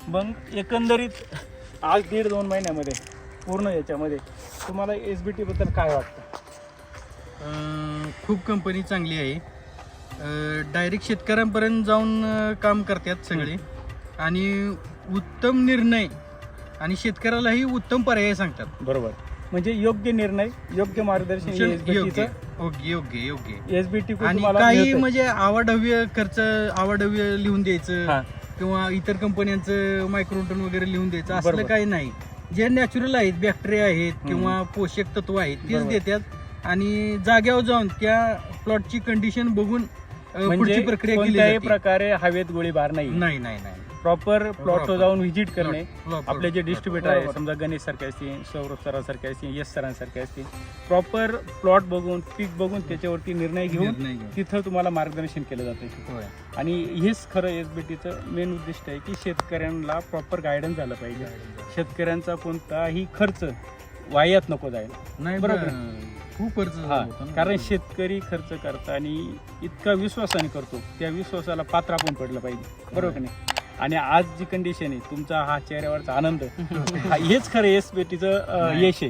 मग एकंदरीत आज 1.5-2 महिन्यामध्ये पूर्ण याच्यामध्ये तुम्हाला SBT बद्दल काय वाटतं? खूप कंपनी चांगली आहे. डायरेक्ट शेतकऱ्यांपर्यंत जाऊन काम करतात सगळे आणि उत्तम निर्णय आणि शेतकऱ्यालाही उत्तम पर्याय सांगतात. बरोबर, म्हणजे योग्य निर्णय, योग्य मार्गदर्शन योग्य योग्य योग्य SBT आणि काही म्हणजे आवाढव्य खर्च आवाढव्य लिहून द्यायचं किंवा इतर कंपन्यांचं मायक्रोटन वगैरे लिहून द्यायचं असलं बरोबर. काही नाही. जे नॅचरल आहेत, बॅक्टेरिया आहेत किंवा पोषक तत्व आहेत तेच बरोबर. देतात आणि जाग्यावर जाऊन त्या प्लॉटची कंडिशन बघून म्हणजे पुढची प्रक्रिया केली कोणत्याही जाते. प्रकारे हवेत गोळीबार नाही. नाही नाही नाही प्रॉपर प्लॉटवर Proper. जाऊन व्हिजिट करणे. Proper. आपले जे डिस्ट्रीब्युटर आहे, बरोबर. समजा गणेश सारखे असतील, सौरभ सरांसारखे असतील, यश सरांसारखे असतील, प्रॉपर प्लॉट बघून, पीक बघून त्याच्यावरती निर्णय घेऊन निर्णय घेऊन. तिथं तुम्हाला मार्गदर्शन केलं जाते. होय. आणि हेच खरं SBTचं मेन उद्दिष्ट आहे की शेतकऱ्यांना प्रॉपर गायडन्स झालं पाहिजे. शेतकऱ्यांचा कोणताही खर्च वायात नको जायला. नाही बरोबर. खूप खर्च हा, होतो ना. कारण शेतकरी खर्च करताना इतका विश्वासाने करतो, त्या विश्वासाला पात्र आपण पडलं पाहिजे. बरोबर की नाही? आणि आज जी कंडिशन आहे, तुमचा हा चेहऱ्यावरचा आनंद हेच खरं SBTचं यश आहे.